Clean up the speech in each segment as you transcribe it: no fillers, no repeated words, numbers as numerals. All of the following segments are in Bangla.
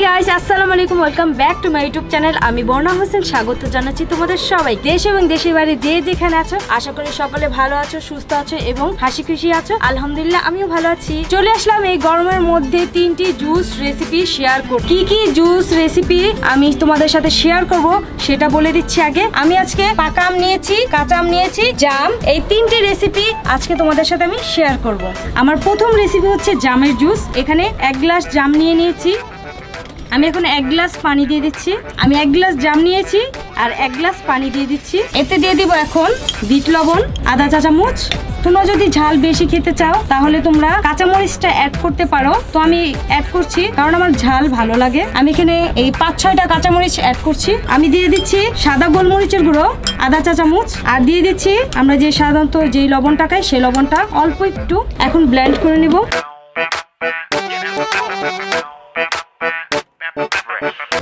গাইস, আসসালামু আলাইকুম, welcome back to my YouTube channel. আমি বর্ণা হোসেন স্বাগত জানাচ্ছি তোমাদের সবাই দেশ এবং দেশের বাইরে যে যেখানে আছো। আশা করি সকলে ভালো আছো, সুস্থ আছো এবং হাসি খুশি আছো। আলহামদুলিল্লাহ আমিও ভালো আছি। চলে আসলাম এই গরমের মধ্যে 3টি জুস রেসিপি শেয়ার করব। কি কি জুস রেসিপি আমি তোমাদের সাথে শেয়ার করব সেটা বলে দিচ্ছি আগে। আমি আজকে পাকা আম নিয়েছি, কাঁচা আম নিয়েছি, জাম, এই 3টি রেসিপি আজকে তোমাদের সাথে আমি শেয়ার করব। আমার প্রথম রেসিপি হচ্ছে জামের জুস। এখানে 1 গ্লাস জাম নিয়েছি। আমি এখন 1 গ্লাস পানি দিয়ে দিচ্ছি। আমি 1 গ্লাস জাম নিয়েছি আর 1 গ্লাস পানি দিয়ে দিচ্ছি। এতে দিয়ে দিব এখন বিট লবণ আধা চা চামচ। তোমরা যদি ঝাল বেশি খেতে চাও তাহলে তোমরা কাঁচামরিচটা অ্যাড করতে পারো, তো আমি অ্যাড করছি কারণ আমার ঝাল ভালো লাগে। আমি এখানে এই 5-6টা কাঁচামরিচ অ্যাড করছি। আমি দিয়ে দিচ্ছি সাদা গোলমরিচের গুঁড়ো আধা চা চামচ, আর দিয়ে দিচ্ছি আমরা যে সাধারণত যেই লবণটা খাই সেই লবণটা অল্প একটু। এখন ব্লেন্ড করে নিব।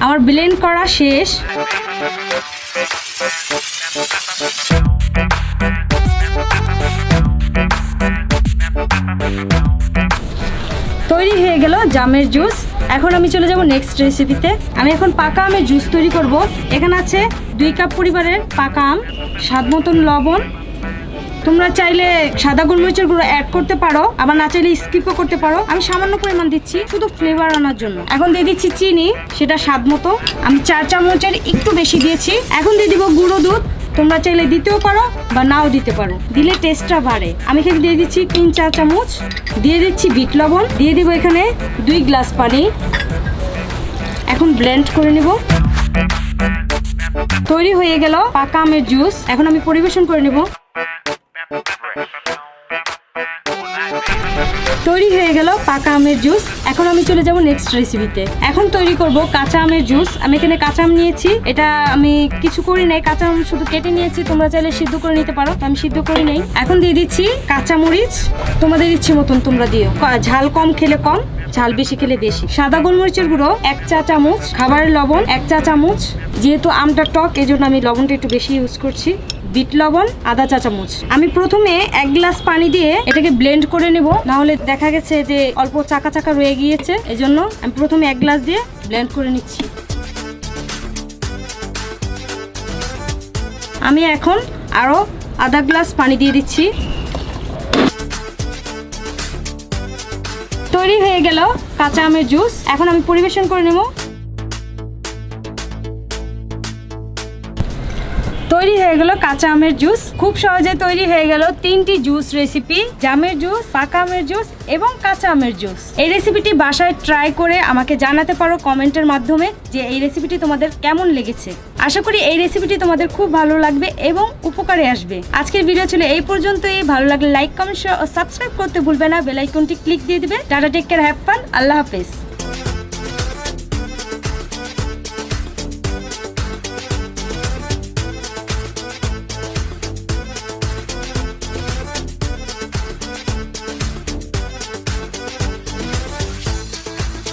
আমার ব্লেন্ড করা শেষ। তৈরি হয়ে গেল জামের জুস। এখন আমি চলে যাব নেক্সট রেসিপিতে। আমি এখন পাকা আমের জুস তৈরি করব। এখানে আছে 2 কাপ পরিমাণের পাকা আম, স্বাদ মতন লবণ। তোমরা চাইলে সাদা গোলমরিচের গুঁড়ো অ্যাড করতে পারো, আবার না চাইলে স্কিপও করতে পারো। আমি সামান্য পরিমাণ দিচ্ছি শুধু ফ্লেভার আনার জন্য। এখন দিয়ে দিচ্ছি চিনি, সেটা স্বাদ মতো। আমি 4 চামচের একটু বেশি দিয়েছি। এখন দিয়ে দিব গুঁড়ো দুধ। তোমরা চাইলে দিতেও পারো বা নাও দিতে পারো, দিলে টেস্টটা বাড়ে। আমি এখানে দিয়ে দিচ্ছি 3-4 চামচ। দিয়ে দিচ্ছি বিট লবণ। দিয়ে দিব এখানে 2 গ্লাস পানি। এখন ব্লেন্ড করে নিব। তৈরি হয়ে গেল পাকা আমের জুস। এখন আমি পরিবেশন করে নেব। তৈরি হয়ে গেল পাকা আমের জুস। এখন আমি চলে যাব নেক্সট রেসিপিতে। এখন তৈরি করব কাঁচা আমের জুস। আমি এখানে কাঁচা আম নিয়েছি। এটা আমি কিছু করি নাই, কাঁচা আম শুধু কেটে নিয়েছি। তোমরা চাইলে সিদ্ধ করে নিতে পারো, আমি সিদ্ধ করি নাই। এখন দিয়ে দিচ্ছি কাঁচা মরিচ। তোমাদের ইচ্ছে মতন তোমরা দিও, ঝাল কম খেলে কম, ঝাল বেশি খেলে বেশি। সাদা গোলমরিচের গুঁড়ো 1 চা চামচ, খাবারের লবণ 1 চা চামচ। যেহেতু আমটা টক এই জন্য আমি লবণটা একটু বেশি ইউজ করছি। বিট লবণ আধা চা চামচ। আমি প্রথমে 1 গ্লাস পানি দিয়ে এটাকে ব্লেন্ড করে নেব, না হলে দেখা গেছে যে অল্প চাকা চাকা রয়ে গিয়েছে। এই জন্য আমি প্রথমে 1 গ্লাস দিয়ে ব্লেন্ড করে নিচ্ছি। আমি এখন আরো আধা গ্লাস পানি দিয়ে দিচ্ছি। তৈরি হয়ে গেল কাঁচা আমের জুস। এখন আমি পরিবেশন করে নেব। তৈরি হয়ে গেল কাঁচা আমের জুস। খুব সহজে তৈরি হয়ে গেল 3টি জুস রেসিপি, জামের জুস, পাকা আমের জুস এবং কাঁচা আমের জুস। এই রেসিপিটি বাসায় ট্রাই করে আমাকে জানাতে পারো কমেন্টের মাধ্যমে যে এই রেসিপিটি তোমাদের কেমন লেগেছে। আশা করি এই রেসিপিটি তোমাদের খুব ভালো লাগবে এবং উপকারে আসবে। আজকের ভিডিও ছিল এই পর্যন্তই। ভালো লাগলে লাইক, কমেন্ট, শেয়ার ও সাবস্ক্রাইব করতে ভুলবে না। বেল আইকনটি ক্লিক দিয়ে দিবে। Tata, take care, have fun, আল্লাহ হাফেজ।